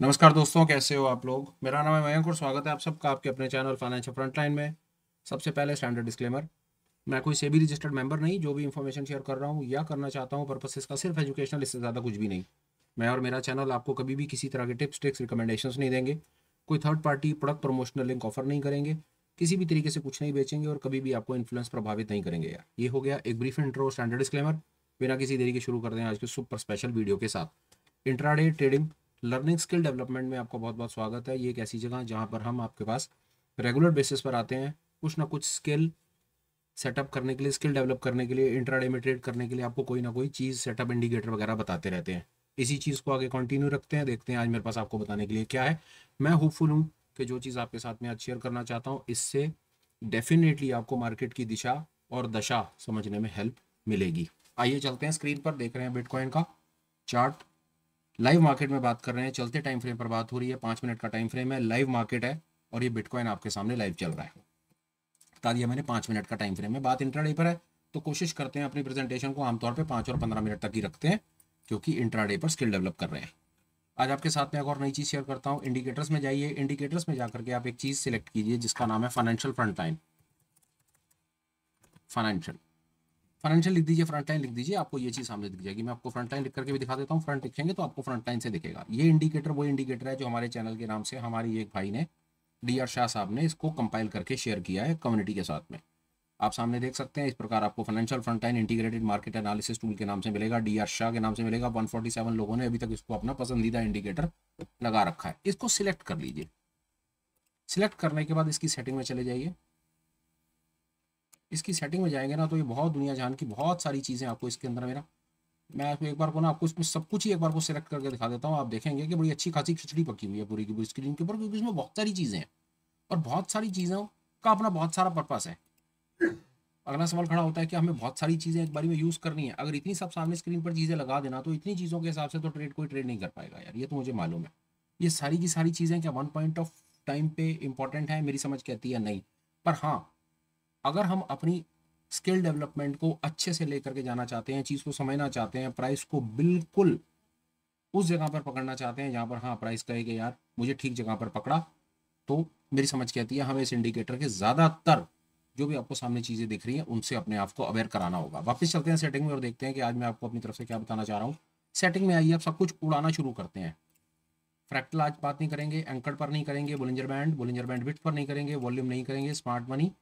नमस्कार दोस्तों, कैसे हो आप लोग। मेरा नाम है मयंक और स्वागत है आप सबका आपके अपने चैनल फाइनेंशियल फ्रंटलाइन में। सबसे पहले स्टैंडर्ड डिस्क्लेमर, मैं कोई सेबी रजिस्टर्ड मेंबर नहीं। जो भी इन्फॉर्मेशन शेयर कर रहा हूँ या करना चाहता हूँ पर्पस इसका सिर्फ एजुकेशनल, इससे ज़्यादा कुछ भी नहीं। मैं और मेरा चैनल आपको कभी भी किसी तरह के टिप्स ट्रिक्स रिकमेंडेशंस नहीं देंगे। कोई third party product promotional link offer नहीं करेंगे। किसी भी तरीके से कुछ नहीं बेचेंगे और कभी भी आपको इन्फ्लुएंस प्रभावित नहीं करेंगे यार। ये हो गया एक ब्रीफ इंट्रो, स्टैंडर्ड डिस्क्लेमर। बिना किसी देरी के शुरू करते हैं आज के सुपर स्पेशल वीडियो के साथ। Intraday trading learning skill development में आपका बहुत बहुत स्वागत है। ये एक ऐसी जगह जहाँ पर हम आपके पास रेगुलर बेसिस पर आते हैं, कुछ ना कुछ स्किल सेटअप करने के लिए, स्किल डेवलप करने के लिए, इंट्राडे में ट्रेड करने के लिए आपको कोई ना कोई चीज़, सेटअप, इंडिकेटर वगैरह बताते रहते हैं। इसी चीज़ को आगे कंटिन्यू रखते हैं, देखते हैं आज मेरे पास आपको बताने के लिए क्या है। मैं होपफुल हूँ कि जो चीज़ आपके साथ में आज शेयर करना चाहता हूँ, इससे डेफिनेटली आपको मार्केट की दिशा और दशा समझने में हेल्प मिलेगी। आइए चलते हैं, स्क्रीन पर देख रहे हैं बिटकॉइन का चार्ट। लाइव मार्केट में बात कर रहे हैं, चलते टाइम फ्रेम पर बात हो रही है। 5 मिनट का टाइम फ्रेम है, लाइव मार्केट है और ये बिटकॉइन आपके सामने लाइव चल रहा है। बता दिया मैंने, 5 मिनट का टाइम फ्रेम है। बात इंट्राडे पर है तो कोशिश करते हैं अपनी प्रेजेंटेशन को आमतौर पर 5 और 15 मिनट तक ही रखते हैं, क्योंकि इंट्राडे पर स्किल डेवलप कर रहे हैं। आज आपके साथ में एक और नई चीज़ शेयर करता हूँ। इंडिकेटर्स में जाइए, इंडिकेटर्स में जाकर के आप एक चीज़ सिलेक्ट कीजिए जिसका नाम है फाइनेंशियल फ्रंटलाइन। फाइनेंशियल फाइनेंशियल लिख दीजिए, फ्रंट लाइन लिख दीजिए, आपको ये चीज़ सामने दिख जाएगी। मैं आपको फ्रंट लाइन लिख करके भी दिखा देता हूँ। फ्रंट लिखेंगे तो आपको फ्रंट लाइन से दिखेगा। ये इंडिकेटर वो इंडिकेटर है जो हमारे चैनल के नाम से हमारी एक भाई ने, डी आर शाह साहब ने, इसको कंपाइल करके शेयर किया है कम्युनिटी के साथ में। आप सामने देख सकते हैं। इस प्रकार आपको financial front line integrated market analysis tool के नाम से मिलेगा, डी आर शाह के नाम से मिलेगा। 147 लोगों ने अभी तक इसको अपना पसंदीदा इंडिकेटर लगा रखा है। इसको सिलेक्ट कर लीजिए। सिलेक्ट करने के बाद इसकी सेटिंग में चले जाइए। इसकी सेटिंग में जाएंगे ना तो ये बहुत दुनिया जहान की बहुत सारी चीज़ें आपको इसके अंदर मेरा, मैं आपको एक बार को ना आपको इसमें सब कुछ ही एक बार को सिलेक्ट करके दिखा देता हूँ। आप देखेंगे कि बड़ी अच्छी खासी खिचड़ी पकी हुई है पूरी की पूरी स्क्रीन के ऊपर, क्योंकि इसमें बहुत सारी चीज़ें हैं और बहुत सारी चीज़ों का अपना बहुत सारा पर्पस है। अगला सवाल खड़ा होता है कि हमें बहुत सारी चीज़ें एक बारी में यूज़ करनी है। अगर इतनी सब सामने स्क्रीन पर चीज़ें लगा देना तो इतनी चीज़ों के हिसाब से तो कोई ट्रेड नहीं कर पाएगा यार, ये तो मुझे मालूम है। ये सारी की सारी चीज़ें क्या वन पॉइंट ऑफ टाइम पे इंपॉर्टेंट है? मेरी समझ कहती है नहीं। पर हाँ, अगर हम अपनी स्किल डेवलपमेंट को अच्छे से लेकर के जाना चाहते हैं, चीज़ को समझना चाहते हैं, प्राइस को बिल्कुल उस जगह पर पकड़ना चाहते हैं जहाँ पर हाँ प्राइस कहे कि यार मुझे ठीक जगह पर पकड़ा, तो मेरी समझ कहती है हमें इस इंडिकेटर के ज़्यादातर जो भी आपको सामने चीज़ें दिख रही हैं उनसे अपने आप को अवेयर कराना होगा। वापस चलते हैं सेटिंग में और देखते हैं कि आज मैं आपको अपनी तरफ से क्या बताना चाह रहा हूँ। सेटिंग में आइए, आप सब कुछ उड़ाना शुरू करते हैं। फ्रैक्टल आज बात नहीं करेंगे, एंकर पर नहीं करेंगे, बोलिंजर बैंड विड्थ पर नहीं करेंगे, वॉल्यूम नहीं करेंगे, स्मार्ट मनी,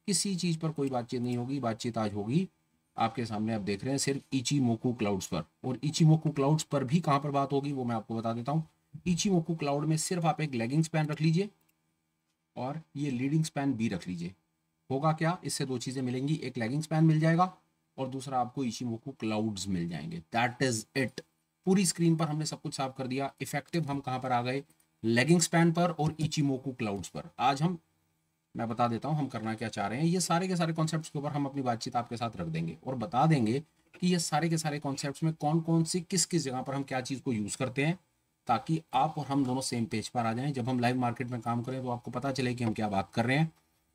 किसी चीज़ पर कोई बातचीत नहीं होगी। बातचीत आज होगी आपके सामने, आप देख रहे हैं, सिर्फ इचीमोकू क्लाउड्स पर। और इचीमोकू क्लाउड्स पर भी कहाँ पर बात होगी वो मैं आपको बता देता हूँ। इचीमोकू क्लाउड में सिर्फ आप एक लेगिंग स्पैन रख लीजिए और ये लीडिंग स्पैन भी रख लीजिए। होगा क्या, इससे दो चीज़ें मिलेंगी, एक लेगिंग स्पैन मिल जाएगा और दूसरा आपको इचीमोकू क्लाउड्स मिल जाएंगे। That is it. पूरी स्क्रीन पर हमने सब कुछ साफ कर दिया। इफेक्टिव हम कहाँ पर आ गए? लेगिंग स्पैन पर और इचीमोकू क्लाउड्स पर। आज मैं बता देता हूँ हम करना क्या चाह रहे हैं। ये सारे के सारे कॉन्सेप्ट्स के ऊपर हम अपनी बातचीत आपके साथ रख देंगे और बता देंगे कि ये सारे के सारे कॉन्सेप्ट्स में कौन कौन सी किस किस जगह पर हम क्या चीज़ को यूज़ करते हैं, ताकि आप और हम दोनों सेम पेज पर आ जाएं। जब हम लाइव मार्केट में काम करें तो आपको पता चले कि हम क्या बात कर रहे हैं।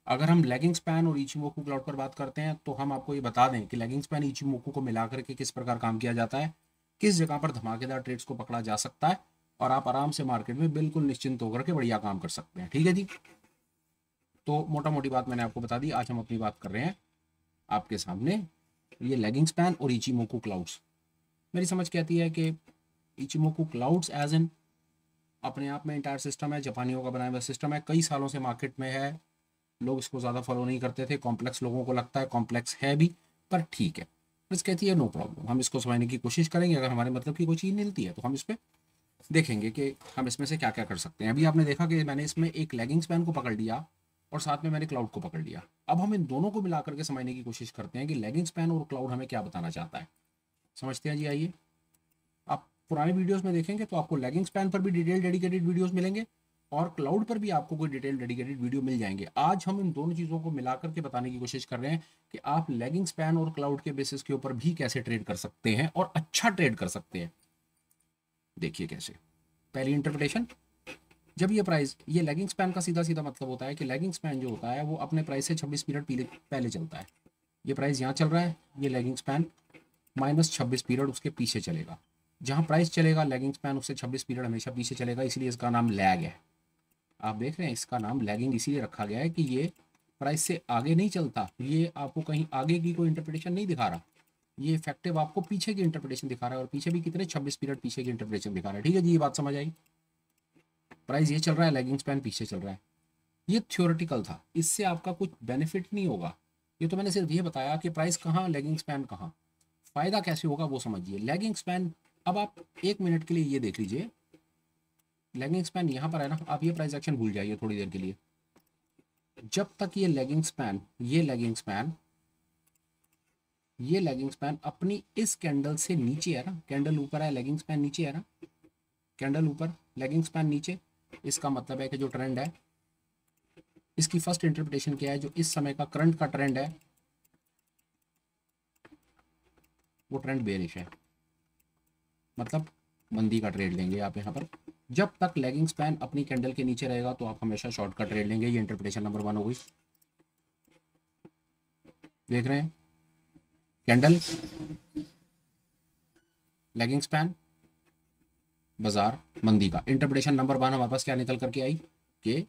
अगर हम लेगिंग स्पैन और इचीमोकू क्लाउड पर बात करते हैं तो हम आपको ये बता दें कि लेगिंग स्पैन इचीमोकू को मिला करके किस प्रकार काम किया जाता है, किस जगह पर धमाकेदार ट्रेड्स को पकड़ा जा सकता है और आप आराम से मार्केट में बिल्कुल निश्चिंत होकर के बढ़िया काम कर सकते हैं। ठीक है जी। तो मोटा मोटी बात मैंने आपको बता दी। आज हम अपनी बात कर रहे हैं आपके सामने ये लेगिंग स्पैन और इचीमोकू क्लाउड्स। मेरी समझ कहती है कि इचीमोकू क्लाउड्स एज एन अपने आप में इंटायर सिस्टम है, जापानियों का बनाया हुआ सिस्टम है, कई सालों से मार्केट में है। लोग इसको ज़्यादा फॉलो नहीं करते थे, कॉम्प्लेक्स लोगों को लगता है, कॉम्प्लेक्स है भी, पर ठीक है। प्रिंस कहती है नो प्रॉब्लम, हम इसको समझने की कोशिश करेंगे। अगर हमारे मतलब की कोई चीज़ मिलती है तो हम इस पर देखेंगे कि हम इसमें से क्या क्या कर सकते हैं। अभी आपने देखा कि मैंने इसमें एक लेगिंग स्पैन को पकड़ लिया और साथ में मैंने क्लाउड को पकड़ लिया। अब हम इन दोनों को मिला करके समझने की कोशिश करते हैं कि लेगिंग स्पैन और क्लाउड हमें क्या बताना चाहता है। समझते हैं जी। आइए, आप पुराने वीडियोस में देखेंगे तो आपको लेगिंग स्पैन पर भी डिटेल डेडिकेटेड वीडियोस मिलेंगे और क्लाउड पर भी आपको कोई डिटेल डेडिकेटेड वीडियो मिल जाएंगे। आज हम इन दोनों चीज़ों को मिलाकर के बताने की कोशिश कर रहे हैं कि आप लेगिंग स्पैन और क्लाउड के बेसिस के ऊपर भी कैसे ट्रेड कर सकते हैं और अच्छा ट्रेड कर सकते हैं। देखिए कैसे। पहली इंटरप्रिटेशन, जब ये लेगिंग स्पैन का सीधा सीधा मतलब होता है कि लेगिंग स्पैन जो होता है वो अपने प्राइस से 26 पीरियड पहले चलता है। ये प्राइस यहाँ चल रहा है, ये लेगिंग स्पैन -26 पीरियड उसके पीछे चलेगा। जहां प्राइस चलेगा लैगिंग स्पैन उससे 26 पीरियड हमेशा पीछे चलेगा, इसलिए इसका नाम लैग है। आप देख रहे हैं इसका नाम लैगिंग इसीलिए रखा गया है कि ये प्राइस से आगे नहीं चलता, ये आपको कहीं आगे की कोई इंटरप्रिटेशन नहीं दिखा रहा, ये इफेक्टिव आपको पीछे की इंटरप्रिटेशन दिखा रहा है, और पीछे भी कितने 26 पीरियड पीछे की इंटरप्रिटेशन दिखा रहा है। ठीक है जी, ये बात समझ आई। प्राइस ये चल रहा है, लैगिंग स्पैन पीछे चल रहा है। ये थ्योरेटिकल था, इससे आपका कुछ बेनिफिट नहीं होगा। ये तो मैंने सिर्फ ये बताया कि प्राइस कहाँ, लैगिंग स्पैन कहाँ, फायदा कैसे होगा वो समझिए। लैगिंग स्पैन, अब आप 1 मिनट के लिए ये देख लीजिए, लैगिंग स्पैन यहाँ पर है ना, आप ये प्राइस एक्शन भूल जाइए थोड़ी देर के लिए। जब तक ये लैगिंग स्पैन, ये लैगिंग स्पैन अपनी इस कैंडल से नीचे है ना, कैंडल ऊपर है, लैगिंग स्पैन नीचे है ना, कैंडल ऊपर, लैगिंग स्पैन नीचे, इसका मतलब है कि जो ट्रेंड है, इसकी फर्स्ट इंटरप्रिटेशन क्या है, जो इस समय का करंट का ट्रेंड है वो ट्रेंड बेरिश है, मतलब मंदी का ट्रेड लेंगे आप यहाँ पर। जब तक लैगिंग स्पैन अपनी कैंडल के नीचे रहेगा तो आप हमेशा शॉर्ट का ट्रेड लेंगे। ये इंटरप्रिटेशन नंबर 1 हो गई। देख रहे हैं, कैंडल, लैगिंग स्पैन, बाजार, मंदी का। इंटरप्रिटेशन नंबर 1 हमारे पास क्या निकल करके आई कि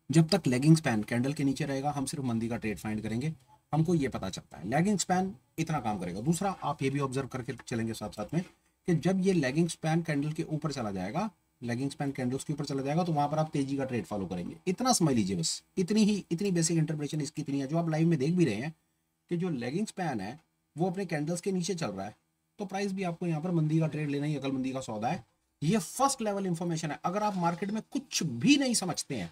जब तक लैगिंग स्पैन कैंडल के नीचे रहेगा हम सिर्फ मंदी का ट्रेड फाइंड करेंगे। हमको ये पता चलता है लैगिंग स्पैन इतना काम करेगा। दूसरा आप ये भी ऑब्जर्व करके चलेंगे साथ साथ में कि जब ये लैगिंग स्पैन कैंडल के ऊपर चला जाएगा, लैगिंग स्पैन कैंडल्स के ऊपर चला जाएगा, तो वहां पर आप तेजी का ट्रेड फॉलो करेंगे। इतना समझ लीजिए बस, इतनी बेसिक इंटरप्रिटेशन इसकी इतनी है, जो आप लाइव में देख भी रहे हैं कि जो लैगिंग स्पैन है वो अपने कैंडल्स के नीचे चल रहा है, तो प्राइस भी आपको यहाँ पर मंदी का ट्रेड लेना ही, अकल मंदी का सौदा है। ये फर्स्ट लेवल इंफॉर्मेशन है। अगर आप मार्केट में कुछ भी नहीं समझते हैं,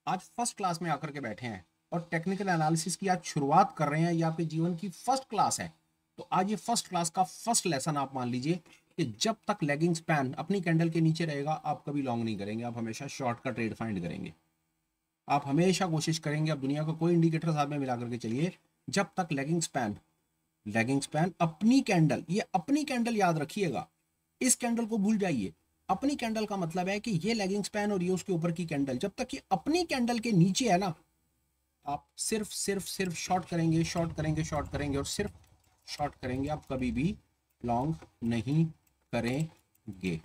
आज फर्स्ट क्लास में आकर के बैठे हैं और टेक्निकल एनालिसिस की आज शुरुआत कर रहे हैं, ये आपके जीवन की फर्स्ट क्लास है, तो आज ये फर्स्ट क्लास का फर्स्ट लेसन आप मान लीजिए कि जब तक लैगिंग स्पैन अपनी कैंडल के नीचे रहेगा आप कभी लॉन्ग नहीं करेंगे, आप हमेशा शॉर्ट का ट्रेड फाइंड करेंगे। आप हमेशा कोशिश करेंगे, आप दुनिया का कोई इंडिकेटर साथ में मिला करके चलिए, जब तक लैगिंग स्पैन अपनी कैंडल, ये अपनी कैंडल याद रखिएगा, इस कैंडल को भूल जाइए। अपनी कैंडल का मतलब है कि ये लैगिंग स्पैन और ये उसके ऊपर की कैंडल, जब तक ये अपनी कैंडल के नीचे है ना, आप सिर्फ शॉर्ट करेंगे, और सिर्फ शॉर्ट करेंगे, आप कभी भी लॉन्ग नहीं करेंगे।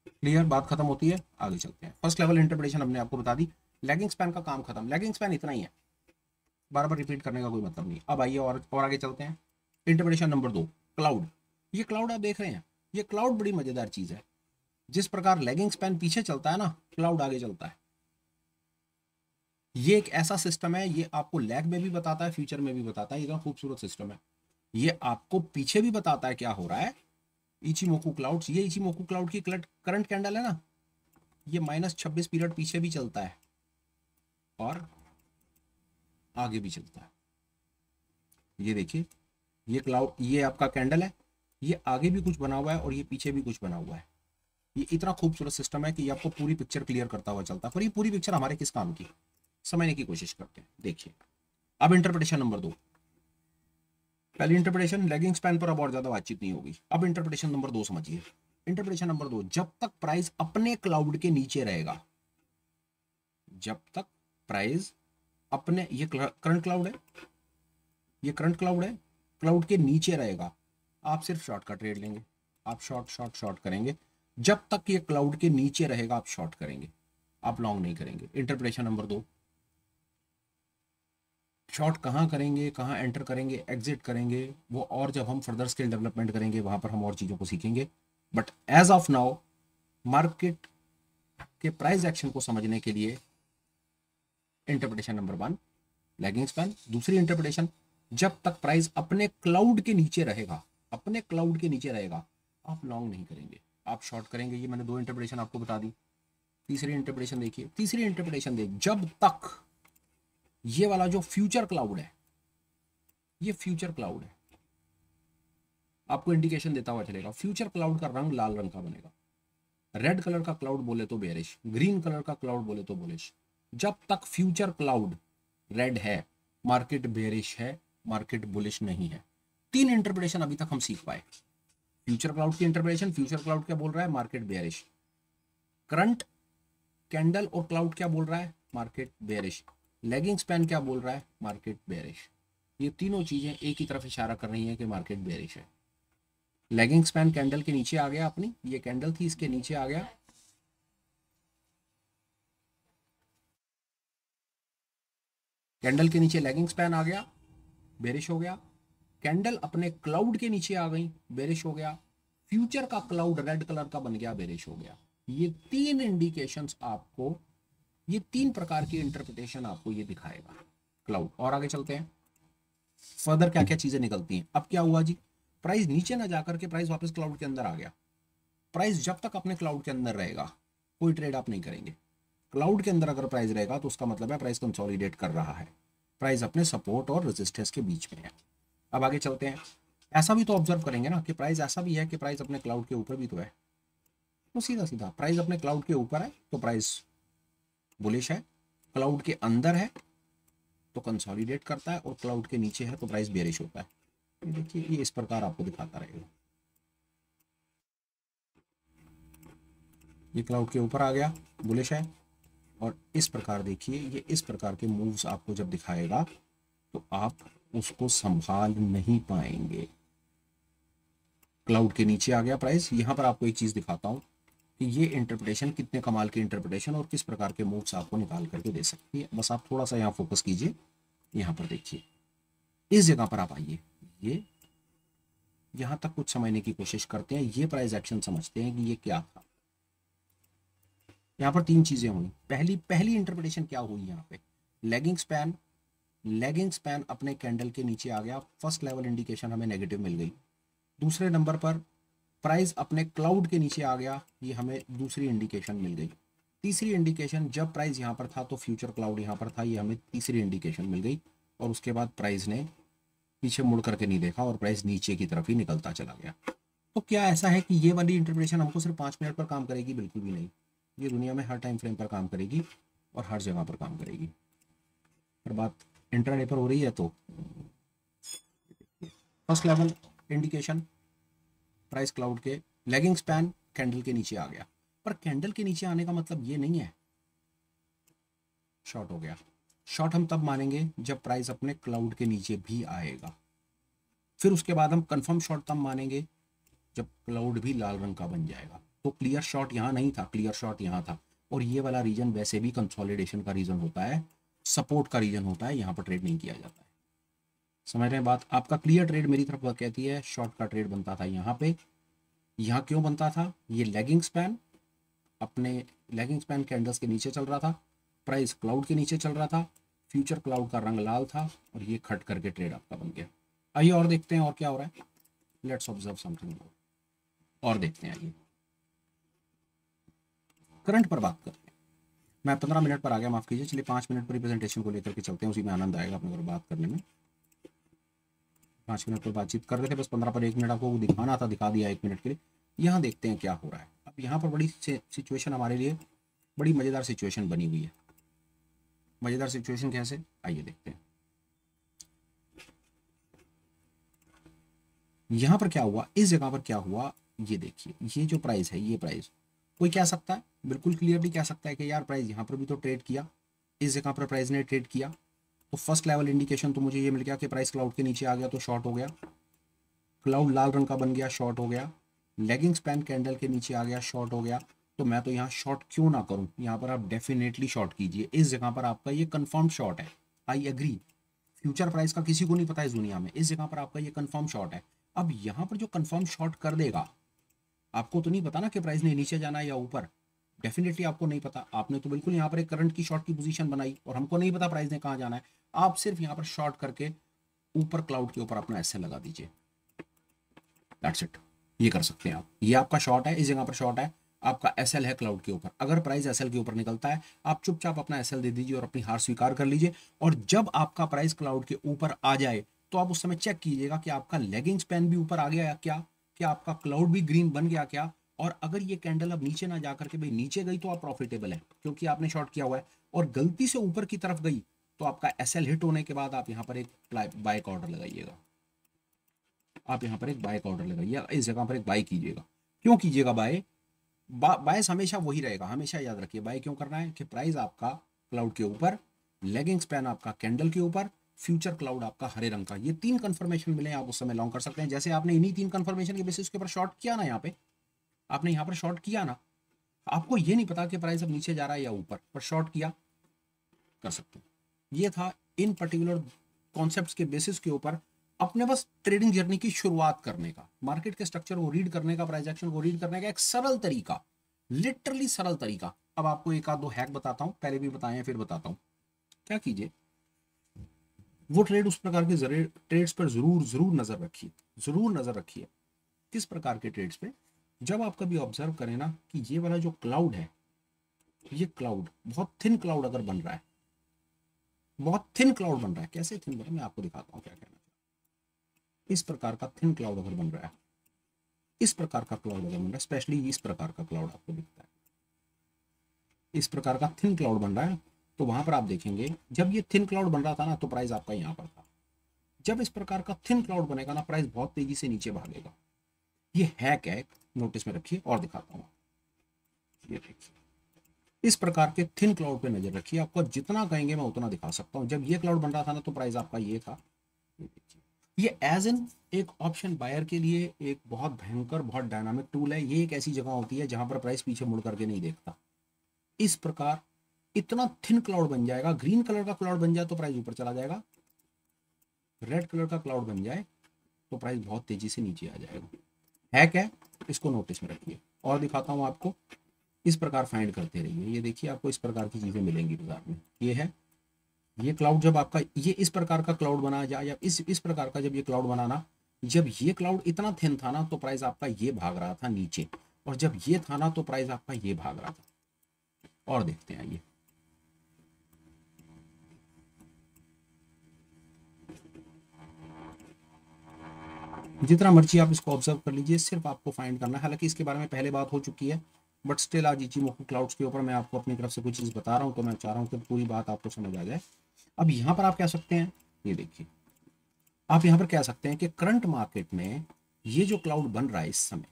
क्लियर, बात खत्म होती है, आगे चलते हैं। फर्स्ट लेवल इंटरप्रिटेशन हमने आपको बता दी, लैगिंग स्पैन का काम खत्म। लैगिंग स्पैन इतना ही है, बार बार रिपीट करने का कोई मतलब नहीं। अब आइए और आगे चलते हैं। Interpretation number 2, cloud. ये क्लाउड आप देख रहे हैं, ये क्लाउड बड़ी मजेदार चीज है। जिस प्रकार लैगिंग स्पैन पीछे चलता है ना, क्लाउड आगे चलता है। ये एक ऐसा सिस्टम है, ये आपको लैग में भी बताता है, फ्यूचर में भी बताता है। इतना खूबसूरत सिस्टम है, ये आपको पीछे भी बताता है क्या हो रहा है। इचिमोकू क्लाउड्स, ये इचिमोकू क्लाउड की करंट कैंडल है ना, ये -26 पीरियड पीछे भी चलता है और आगे भी चलता है। ये देखिए, ये क्लाउड, ये आपका कैंडल है, ये आगे भी कुछ बना हुआ है और ये पीछे भी कुछ बना हुआ है। ये इतना खूबसूरत सिस्टम है कि ये आपको पूरी पिक्चर क्लियर करता हुआ चलता है। पर ये पूरी पिक्चर हमारे किस काम की, समझने की कोशिश करते हैं। देखिए अब इंटरप्रिटेशन नंबर 2, पहली इंटरप्रिटेशन लैगिंग स्पैन पर अब और ज्यादा बातचीत नहीं होगी। अब इंटरप्रिटेशन नंबर 2 समझिए। इंटरप्रिटेशन नंबर 2, जब तक प्राइस अपने क्लाउड के नीचे रहेगा, जब तक प्राइस अपने, ये करंट क्लाउड है, ये करंट क्लाउड है, क्लाउड के नीचे रहेगा, आप सिर्फ शॉर्ट का ट्रेड लेंगे, आप शॉर्ट करेंगे। जब तक ये क्लाउड के नीचे रहेगा आप शॉर्ट करेंगे, आप लॉन्ग नहीं करेंगे। इंटरप्रिटेशन नंबर 2, शॉर्ट कहाँ करेंगे, कहाँ एंटर करेंगे, एग्जिट करेंगे, वो और जब हम फर्दर स्किल डेवलपमेंट करेंगे वहां पर हम और चीज़ों को सीखेंगे। But as of now market के प्राइस एक्शन को समझने के लिए इंटरप्रिटेशन नंबर 1 लैगिंग स्पैन। दूसरी इंटरप्रिटेशन, जब तक प्राइस अपने क्लाउड के नीचे रहेगा, अपने क्लाउड के नीचे रहेगा, आप लॉन्ग नहीं करेंगे, आप शॉर्ट करेंगे। ये मैंने 2 इंटरप्रिटेशन आपको बता दी। तीसरी इंटरप्रिटेशन देखिए, तीसरी इंटरप्रिटेशन देख, जब तक ये वाला जो फ्यूचर क्लाउड है, ये फ्यूचर क्लाउड है, आपको इंडिकेशन देता हुआ चलेगा। फ्यूचर क्लाउड का रंग लाल रंग का बनेगा। रेड कलर का क्लाउड बोले तो बेरिश, ग्रीन कलर का क्लाउड बोले तो बुलिश। जब तक फ्यूचर क्लाउड रेड है मार्केट बेरिश है, मार्केट बुलिश नहीं है। 3 इंटरप्रिटेशन अभी तक हम सीख पाए। फ्यूचर क्लाउड की इंटरप्रिटेशन, फ्यूचर क्लाउड क्या बोल रहा है, मार्केट बेरिश। करंट कैंडल और क्लाउड क्या बोल रहा है, मार्केट बेरिश। लैगिंग स्पैन क्या बोल रहा है, मार्केट बेरिश। ये तीनों चीजें एक ही तरफ इशारा कर रही हैं कि मार्केट बेरिश है। लेगिंग स्पैन कैंडल के नीचे आ गया अपनी, ये कैंडल थी इसके नीचे आ गया, कैंडल के नीचे लेगिंग स्पैन आ गया, बेरिश हो गया। कैंडल अपने क्लाउड के नीचे आ गई, बेरिश हो गया। फ्यूचर का क्लाउड रेड कलर का बन गया, बेरिश हो गया। ये तीन इंडिकेशंस आपको, ये तीन प्रकार की इंटरप्रिटेशन आपको ये दिखाएगा क्लाउड। और आगे चलते हैं, फर्दर क्या क्या चीजें निकलती हैं। अब क्या हुआ जी, प्राइस नीचे ना जाकर के प्राइस वापस क्लाउड के अंदर आ गया। प्राइस जब तक अपने क्लाउड के अंदर रहेगा कोई ट्रेड आप नहीं करेंगे। क्लाउड के अंदर अगर प्राइस रहेगा तो उसका मतलब है प्राइस कंसोलिडेट कर रहा है, प्राइस अपने सपोर्ट और रेजिस्टेंस के बीच में है। अब आगे चलते हैं, ऐसा भी तो ऑब्जर्व करेंगे ना कि प्राइस ऐसा भी है कि प्राइस अपने क्लाउड के ऊपर भी तो है, तो सीधा सीधा प्राइस अपने क्लाउड के ऊपर है तो प्राइस बुलिश है, क्लाउड के अंदर है तो कंसोलिडेट करता है, और क्लाउड के नीचे है तो प्राइस बेरिश होता है। ये देखिए, ये इस प्रकार आपको दिखाता रहेगा। ये क्लाउड के ऊपर आ गया, बुलिश है, और इस प्रकार देखिए, ये इस प्रकार के मूव्स आपको जब दिखाएगा तो आप उसको संभाल नहीं पाएंगे। क्लाउड के नीचे आ गया प्राइस। यहां पर आपको एक चीज दिखाता हूं कि ये इंटरप्रिटेशन कितने कमाल की इंटरप्रिटेशन और किस प्रकार के मूव्स आपको निकाल करके दे सकती है। बस आप थोड़ा सा यहाँ फोकस कीजिए, यहाँ पर देखिए, इस जगह पर आप आइए, ये यहां तक कुछ समझने की कोशिश करते हैं, ये प्राइस एक्शन समझते हैं कि ये क्या था। यहाँ पर तीन चीजें हुई। पहली इंटरप्रिटेशन क्या हुई, यहाँ पे लेगिंग स्पैन, लेगिंग स्पैन अपने कैंडल के नीचे आ गया, फर्स्ट लेवल इंडिकेशन हमें नेगेटिव मिल गई। दूसरे नंबर पर प्राइस अपने क्लाउड के नीचे आ गया, ये हमें दूसरी इंडिकेशन मिल गई। तीसरी इंडिकेशन, जब प्राइस यहाँ पर था तो फ्यूचर क्लाउड यहाँ पर था, ये हमें तीसरी इंडिकेशन मिल गई। और उसके बाद प्राइस ने पीछे मुड़ करके नहीं देखा और प्राइस नीचे की तरफ ही निकलता चला गया। तो क्या ऐसा है कि ये वाली इंटरप्रिटेशन हमको सिर्फ 5 मिनट पर काम करेगी? बिल्कुल भी नहीं, ये दुनिया में हर टाइम फ्रेम पर काम करेगी और हर जगह पर काम करेगी। पर बात इंट्राडे पर हो रही है तो first level indication price cloud के, लेगिंग स्पैन कैंडल के नीचे आ गया। पर कैंडल के नीचे आने का मतलब ये नहीं है शॉर्ट हो गया। शॉर्ट हम तब मानेंगे जब प्राइस अपने क्लाउड के नीचे भी आएगा। फिर उसके बाद हम कंफर्म शॉर्ट तब मानेंगे जब क्लाउड भी लाल रंग का बन जाएगा। तो क्लियर शॉर्ट यहाँ नहीं था, क्लियर शॉर्ट यहाँ था। और ये वाला रीजन वैसे भी कंसोलिडेशन का रीजन होता है, सपोर्ट का रीजन होता है, यहाँ पर ट्रेड नहीं किया जाता है। समझ रहे हैं बात? आपका क्लियर ट्रेड मेरी तरफ कहती है शॉर्ट का ट्रेड बनता था यहाँ पे। यहाँ क्यों बनता था? ये लेगिंग स्पैन अपने लेगिंग स्पैन कैंडल्स के नीचे चल रहा था, प्राइस क्लाउड के नीचे चल रहा था, फ्यूचर क्लाउड का रंग लाल था, और ये खट करके ट्रेड आपका बन गया। आइए और देखते हैं और क्या हो रहा है। लेट्स ऑब्जर्व समथिंग और देखते हैं। आइए करंट पर बात करते हैं। मैं 15 मिनट पर आ गया, माफ कीजिए। चलिए 5 मिनट पर प्रेजेंटेशन को लेकर के चलते हैं, उसी में आनंद आएगा अपने को बात करने में। 5 मिनट पर बातचीत कर रहे थे, बस 15 पर 1 मिनट आपको दिखाना था, दिखा दिया 1 मिनट के लिए। यहाँ देखते हैं क्या हो रहा है। अब यहाँ पर बड़ी सिचुएशन हमारे लिए बड़ी मजेदार सिचुएशन बनी हुई है। मजेदार सिचुएशन कैसे, आइए देखते हैं। यहाँ पर क्या हुआ, इस जगह पर क्या हुआ, ये देखिए। ये जो प्राइस है, ये प्राइस कोई कह सकता है, बिल्कुल क्लियरली कह सकता है कि यार प्राइस यहाँ पर भी तो ट्रेड किया, इस जगह पर प्राइस ने ट्रेड किया। तो फर्स्ट लेवल इंडिकेशन तो मुझे ये मिल गया कि प्राइस क्लाउड के नीचे आ गया तो शॉर्ट हो गया, क्लाउड लाल रंग का बन गया, शॉर्ट हो गया। लेगिंग स्पैन कैंडल के नीचे आ गया, शॉर्ट हो गया। तो मैं तो यहाँ शॉर्ट क्यों ना करूँ? यहाँ पर आप डेफिनेटली शॉर्ट कीजिए, इस जगह पर आपका ये कंफर्म शॉर्ट है। आई एग्री, फ्यूचर प्राइस का किसी को नहीं पता इस दुनिया में, इस जगह पर आपका ये कंफर्म शॉर्ट है। अब यहाँ पर जो कंफर्म शॉर्ट कर देगा, आपको तो नहीं पता ना कि प्राइस ने नीचे जाना है या ऊपर, डेफिनेटली आपको नहीं पता। आपने तो बिल्कुल यहाँ पर एक करंट की शॉर्ट की पोजीशन बनाई और हमको नहीं पता प्राइस ने कहाँ जाना है। आप सिर्फ यहाँ पर शॉर्ट करके ऊपर क्लाउड के ऊपर अपना एसएल लगा दीजिए, दैट्स इट। ये कर सकते हैं आप। ये आपका शॉर्ट है, इस जगह पर शॉर्ट है, आपका एसएल है क्लाउड के ऊपर। अगर प्राइस एसएल के ऊपर निकलता है, आप चुपचाप अपना एसएल दे दीजिए और अपनी हार स्वीकार कर लीजिए। और जब आपका प्राइस क्लाउड के ऊपर आ जाए तो आप उस समय चेक कीजिएगा कि आपका लेगिंग स्पैन भी ऊपर आ गया या क्या आपका क्लाउड भी ग्रीन बन गया क्या। और अगर ये कैंडल अब नीचे ना जाकर के भाई नीचे गई तो आप प्रॉफिटेबल है, क्योंकि आपने शॉर्ट किया हुआ है। और गलती से ऊपर की तरफ गई तो आपका एसएल हिट होने के बाद आप यहाँ पर एक बाय का ऑर्डर लगाइएगा। आप यहाँ पर एक बाय का ऑर्डर लगाइए, इस जगह पर एक बाय कीजिएगा। क्यों कीजिएगा बाय? बायस हमेशा वही रहेगा, हमेशा याद रखिए। बाय क्यों करना है कि प्राइस आपका क्लाउड के ऊपर, लेगिंग स्पैन आपका कैंडल के ऊपर, फ्यूचर क्लाउड आपका हरे रंग का, ये 3 कंफर्मेशन मिले आप उस समय लॉन्ग कर सकते हैं। जैसे आपने इन्हीं 3 कंफर्मेशन के बेसिस के ऊपर शॉर्ट किया ना, यहाँ पे आपने यहाँ पर शॉर्ट किया ना, आपको ये नहीं पता कि प्राइस अब नीचे जा रहा है या ऊपर, पर शॉर्ट किया, कर सकते हैं। ये था इन पर्टिकुलर कॉन्सेप्ट्स के बेसिस के ऊपर अपने बस ट्रेडिंग जर्नी की शुरुआत करने का, मार्केट के स्ट्रक्चर को रीड करने का, प्राइस एक्शन को रीड करने का एक सरल तरीका, लिटरली सरल तरीका। अब आपको एक आध दो हैक बताता हूं, पहले भी बताए हैं फिर बताता हूं। क्या कीजिए, वो ट्रेड उस प्रकार के ट्रेड्स पर जरूर जरूर नजर रखिए, जरूर नजर रखिए। किस प्रकार के ट्रेड्स पे? जब आप कभी ऑब्जर्व करें ना कि ये वाला जो क्लाउड है, ये क्लाउड बहुत थिन क्लाउड अगर बन रहा है, बहुत थिन क्लाउड बन रहा है, कैसे थिन बन रहा है मैं आपको दिखाता हूँ क्या कहना चाहता हूं। इस प्रकार का थिन क्लाउड अगर बन रहा है, इस प्रकार का क्लाउड अगर बन रहा है, स्पेशली इस प्रकार का क्लाउड आपको दिखता है, इस प्रकार का थिन क्लाउड बन रहा है, तो वहां पर आप देखेंगे जब ये थिन क्लाउड बन रहा था ना तो प्राइस आपका यहाँ पर था। जब इस प्रकार का थिन क्लाउड बनेगा ना, प्राइस बहुत तेजी से नीचे भागेगा। ये हैक है, नोटिस में रखिए और दिखाता हूँ। ये देखिए, इस प्रकार के थिन क्लाउड पे नजर रखिए, आपको जितना कहेंगे मैं उतना दिखा सकता हूँ। जब ये क्लाउड बन रहा था ना तो प्राइस आपका ये था। ये देखिए, ये एज एन एक ऑप्शन बायर के लिए एक बहुत भयंकर, बहुत डायनामिक टूल है। ये एक ऐसी जगह होती है जहां पर प्राइस पीछे मुड़ करके नहीं देखता। इस प्रकार इतना थिन क्लाउड बन जाएगा, ग्रीन कलर का क्लाउड बन जाए तो प्राइस ऊपर चला जाएगा, रेड कलर का क्लाउड बन जाए तो प्राइस बहुत तेजी से नीचे आ जाएगा। हैक है, इसको नोटिस में रखिए और दिखाता हूं आपको। इस प्रकार फाइंड करते रहिए, ये देखिए आपको इस प्रकार की चीजें मिलेंगी बाजार में। ये है, ये क्लाउड जब आपका ये इस प्रकार का क्लाउड बना जाए, या इस प्रकार का जब ये क्लाउड बनाना, जब ये क्लाउड इतना थिन था ना तो प्राइस आपका ये भाग रहा था नीचे, और जब ये था ना तो प्राइस आपका ये भाग रहा था। और देखते हैं, ये जितना मर्जी आप इसको ऑब्जर्व कर लीजिए, सिर्फ आपको फाइंड करना है। हालांकि इसके बारे में पहले बात हो चुकी है, बट स्टिल आज इचिमोकू क्लाउड्स के ऊपर मैं आपको अपनी तरफ से कुछ चीज़ बता रहा हूँ, तो मैं चाह रहा हूँ कि पूरी बात आपको समझ आ जाए। अब यहाँ पर आप कह सकते हैं, ये देखिए, आप यहाँ पर कह सकते हैं कि करंट मार्केट में ये जो क्लाउड बन रहा है इस समय,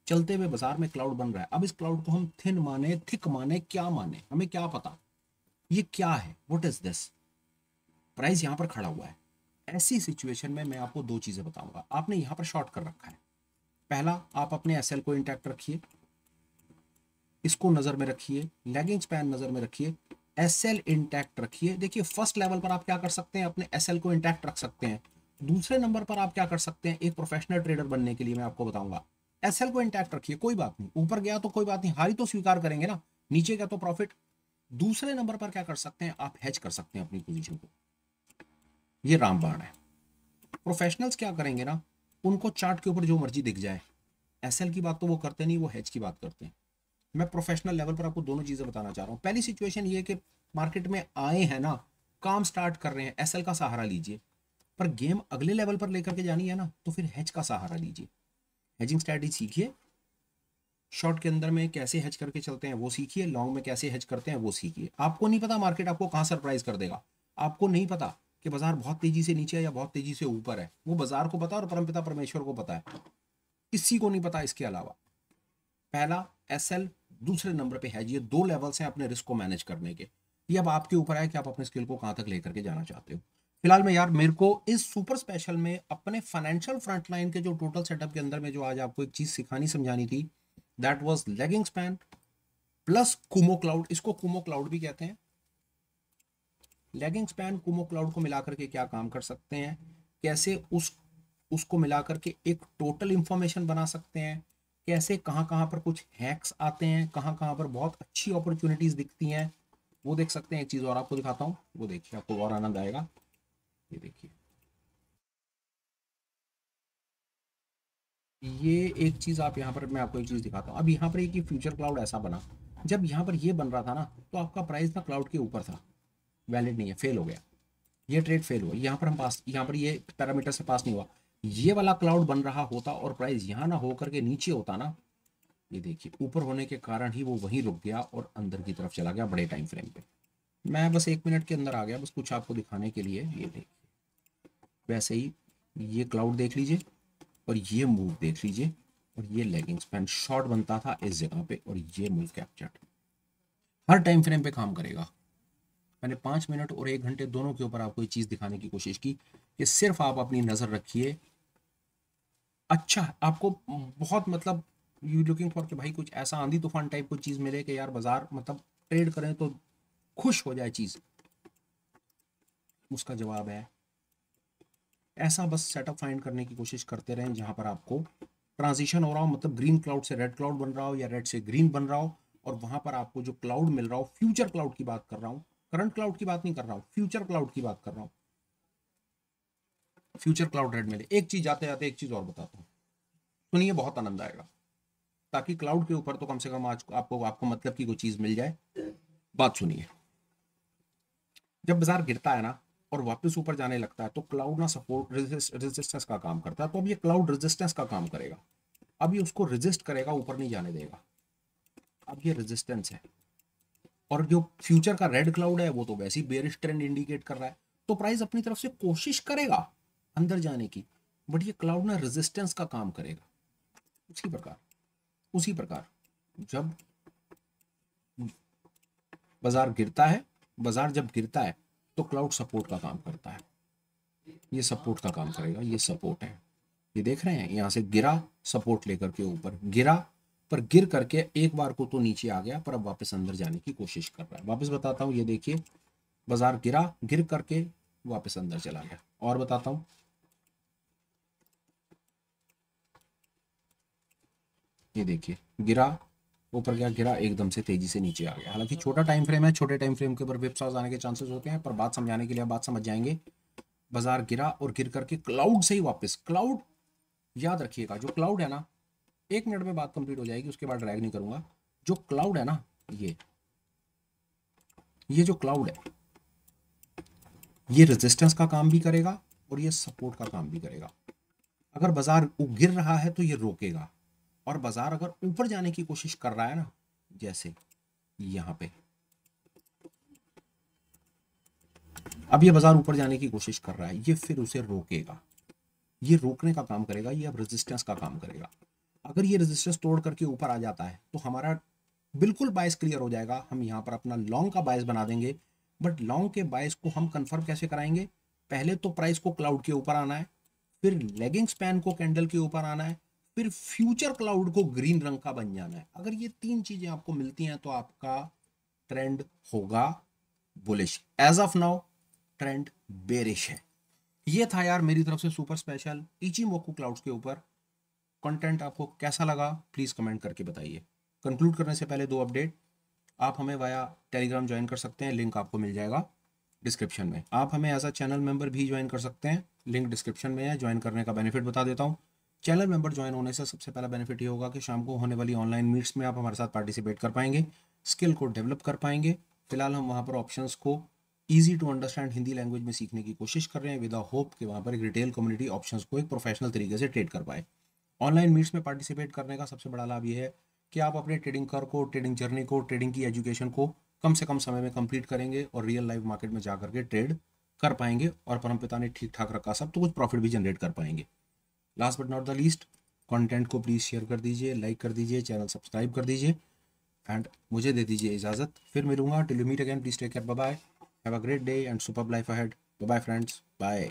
चलते हुए बाजार में क्लाउड बन रहा है। अब इस क्लाउड को हम थिन माने, थिक माने, क्या माने, हमें क्या पता ये क्या है, व्हाट इज दिस। प्राइस यहाँ पर खड़ा हुआ है। ऐसी सिचुएशन में मैं आपको दो चीजें बताऊंगा। आपने यहाँ पर शॉर्ट कर रखा है, पहला आप अपने एसएल को इंटैक्ट रखिए, इसको नजर में रखिए, लैगिंग स्पैन नजर में रखिए, एसएल इंटैक्ट रखिए। देखिए, फर्स्ट लेवल पर आप क्या कर सकते हैं, अपने एसएल को इंटैक्ट रख सकते हैं। दूसरे नंबर पर आप क्या कर सकते हैं, एक प्रोफेशनल ट्रेडर बनने के लिए मैं आपको बताऊंगा, एसएल को इंटैक्ट रखिए, कोई बात नहीं, ऊपर गया तो कोई बात नहीं, हारी तो स्वीकार करेंगे ना, नीचे गया तो प्रॉफिट। दूसरे नंबर पर क्या कर सकते हैं, आप हेज कर सकते हैं अपनी पोजीशन को। ये रामबाण है। प्रोफेशनल्स क्या करेंगे ना, उनको चार्ट के ऊपर जो मर्जी दिख जाए, एसएल की बात तो वो करते नहीं, वो हेज की बात करते हैं। मैं प्रोफेशनल लेवल पर आपको दोनों चीजें बताना चाह रहा हूँ। पहली सिचुएशन ये कि मार्केट में आए हैं ना, काम स्टार्ट कर रहे हैं, एसएल का सहारा लीजिए। पर गेम अगले लेवल पर लेकर के जानी है ना, तो फिर हेज का सहारा लीजिए। हेजिंग स्ट्रैटेजी सीखिए, शॉर्ट के अंदर में कैसे हेज करके चलते हैं वो सीखिए, लॉन्ग में कैसे हेज करते हैं वो सीखिए। आपको नहीं पता मार्केट आपको कहाँ सरप्राइज कर देगा, आपको नहीं पता कि बाजार बहुत तेजी से नीचे है या बहुत तेजी से ऊपर है, वो बाजार को पता और परमपिता परमेश्वर को पता है, किसी को नहीं पता इसके अलावा। पहला एसएल, दूसरे नंबर पे है, ये दो लेवल्स हैं अपने रिस्क को मैनेज करने के। ये अब आपके ऊपर है कि आप अपने स्किल को कहाँ तक लेकर के जाना चाहते हो। फिलहाल में यार, मेरे को इस सुपर स्पेशल में अपने फाइनेंशियल फ्रंटलाइन के जो टोटल सेटअप के अंदर में जो आज आपको एक चीज सिखानी समझानी थी, that was lagging span plus kumo cloud. इसको कुमो क्लाउड भी कहते हैं। लेगिंग स्पैन कुमो क्लाउड को मिलाकर के क्या काम कर सकते हैं, कैसे उसको मिलाकर के एक टोटल इंफॉर्मेशन बना सकते हैं, कैसे कहाँ कहाँ पर कुछ हैक्स आते हैं, कहाँ कहाँ पर बहुत अच्छी अपॉर्चुनिटीज दिखती हैं, वो देख सकते हैं। एक चीज और आपको दिखाता हूँ, वो देखिए, आपको और आनंद आएगा। ये देखिए, ये एक चीज आप यहाँ पर, मैं आपको एक चीज दिखाता हूँ। अब यहाँ पर एक फ्यूचर क्लाउड ऐसा बना, जब यहाँ पर ये बन रहा था ना तो आपका प्राइस ना क्लाउड के ऊपर था, वैलिड नहीं है, फेल हो गया, ये ट्रेड फेल हुआ। यहाँ पर हम पास, यहाँ पर ये पैरामीटर से पास नहीं हुआ। ये वाला क्लाउड बन रहा होता और प्राइस यहाँ ना होकर के नीचे होता ना, ये देखिए, ऊपर होने के कारण ही वो वहीं रुक गया और अंदर की तरफ चला गया बड़े टाइम फ्रेम पे। मैं बस 1 मिनट के अंदर आ गया, बस कुछ आपको दिखाने के लिए। ये देखिए, वैसे ही ये क्लाउड देख लीजिए और ये मूव देख लीजिए, और ये लेगिंग स्पैन शॉर्ट बनता था इस जगह पे, और ये मूव कैप्चर्ड हर टाइम फ्रेम पे काम करेगा। मैंने 5 मिनट और 1 घंटे दोनों के ऊपर आपको ये चीज़ दिखाने की कोशिश की कि सिर्फ आप अपनी नज़र रखिए। अच्छा आपको बहुत मतलब यू लुकिंग फॉर कि भाई कुछ ऐसा आंधी तूफान टाइप कोई चीज़ मिले कि यार बाजार मतलब ट्रेड करें तो खुश हो जाए चीज़, उसका जवाब है ऐसा बस सेटअप फाइंड करने की कोशिश करते रहें जहां पर आपको ट्रांजिशन हो रहा हो, मतलब ग्रीन क्लाउड से रेड क्लाउड बन रहा हो या रेड से ग्रीन बन रहा हो, और वहां पर आपको जो क्लाउड मिल रहा हो, फ्यूचर क्लाउड की बात कर रहा हूं, करंट क्लाउड की बात नहीं कर रहा हूं, फ्यूचर क्लाउड की बात कर रहा हूं, फ्यूचर क्लाउड रेड मिले। एक चीज आते आते एक चीज और बताता हूँ, सुनिए बहुत आनंद आएगा, ताकि क्लाउड के ऊपर तो कम से कम आज आपको आपको मतलब की कोई चीज मिल जाए। बात सुनिए, जब बाजार गिरता है ना और वापस ऊपर जाने लगता है तो क्लाउड ना सपोर्ट रेजिस्टेंस का काम करता है, तो अब ये क्लाउड रेजिस्टेंस का काम करेगा। अब ये उसको रेजिस्ट करेगा, ऊपर नहीं जाने देगा। अब ये रेजिस्टेंस है, और जो फ्यूचर का रेड क्लाउड है वो तो वैसे ही बेरिश ट्रेंड इंडिकेट कर रहा है, तो प्राइस अपनी तरफ से कोशिश करेगा अंदर जाने की, बट ये क्लाउड ना रेजिस्टेंस का काम करेगा। उसी प्रकार जब बाजार गिरता है, बाजार जब गिरता है तो क्लाउड सपोर्ट का काम करता है, ये सपोर्ट का काम करेगा, ये सपोर्ट है, ये देख रहे हैं, यहाँ से गिरा सपोर्ट लेकर के ऊपर गिरा, पर गिर करके एक बार को तो नीचे आ गया, पर अब वापस अंदर जाने की कोशिश कर रहा है। वापस बताता हूँ, ये देखिए बाजार गिरा, गिर करके वापस अंदर चला गया। और बताता हूँ, ये देखिए गिरा, ऊपर गया, गिरा, एकदम से तेजी से नीचे आ गया। हालांकि छोटा टाइम फ्रेम है, छोटे टाइम फ्रेम के ऊपर विपसास आने के चांसेस होते हैं, पर बात समझाने के लिए बात समझ जाएंगे। बाजार गिरा और गिर करके क्लाउड से ही वापस, क्लाउड याद रखिएगा, जो क्लाउड है ना, 1 मिनट में बात कंप्लीट हो जाएगी, उसके बाद ड्रैग नहीं करूंगा। जो क्लाउड है ना, ये जो क्लाउड है, ये रेजिस्टेंस का काम भी करेगा और ये सपोर्ट का काम भी करेगा। अगर बाजार गिर रहा है तो ये रोकेगा, और बाजार अगर ऊपर जाने की कोशिश कर रहा है ना, जैसे यहां पे, अब ये बाजार ऊपर जाने की कोशिश कर रहा है, ये फिर उसे रोकेगा, ये रोकने का काम करेगा, ये अब रेजिस्टेंस का काम करेगा। अगर ये रेजिस्टेंस तोड़ करके ऊपर आ जाता है तो हमारा बिल्कुल बायस क्लियर हो जाएगा, हम यहाँ पर अपना लॉन्ग का बायस बना देंगे। बट लॉन्ग के बायस को हम कंफर्म कैसे कराएंगे? पहले तो प्राइस को क्लाउड के ऊपर आना है, फिर लेगिंग स्पैन को कैंडल के ऊपर आना है, फिर फ्यूचर क्लाउड को ग्रीन रंग का बन जाना है। अगर ये 3 चीजें आपको मिलती हैं तो आपका ट्रेंड होगा bullish. As of now trend bearish है। ये था यार मेरी तरफ से सुपर स्पेशल इचिमोकू क्लाउड्स के ऊपर। कंटेंट आपको कैसा लगा प्लीज कमेंट करके बताइए। कंक्लूड करने से पहले 2 अपडेट, आप हमें वाया टेलीग्राम ज्वाइन कर सकते हैं, लिंक आपको मिल जाएगा डिस्क्रिप्शन में। आप हमें एज अ चैनल मेंबर भी ज्वाइन कर सकते हैं, लिंक डिस्क्रिप्शन में है। ज्वाइन करने का बेनिफिट बता देता हूँ। चैनल मेंबर ज्वाइन होने से सबसे पहला बेनिफिट ये होगा कि शाम को होने वाली ऑनलाइन मीट्स में आप हमारे साथ पार्टिसिपेट कर पाएंगे, स्किल को डेवलप कर पाएंगे। फिलहाल हम वहाँ पर ऑप्शंस को easy to understand Hindi language में सीखने की कोशिश कर रहे हैं, विद होप कि वहाँ पर एक रिटेल कम्युनिटी ऑप्शंस को एक प्रोफेशनल तरीके से ट्रेड कर पाए। ऑनलाइन मीट्स में पार्टिसिपेट करने का सबसे बड़ा लाभ ये है कि आप अपने ट्रेडिंग कर को, ट्रेडिंग जर्नी को, ट्रेडिंग की एजुकेशन को कम से कम समय में कंप्लीट करेंगे और रियल लाइव मार्केट में जाकर के ट्रेड कर पाएंगे, और परमपिता ने ठीक ठाक रखा सब तो कुछ प्रॉफिट भी जनरेट कर पाएंगे। Last but not the least, content को प्लीज़ शेयर कर दीजिए, लाइक कर दीजिए, चैनल सब्सक्राइब कर दीजिए, एंड मुझे दे दीजिए इजाज़त। फिर मिलूंगा, till you meet again, please take care, bye bye, have a great day and superb life ahead, bye bye friends, bye.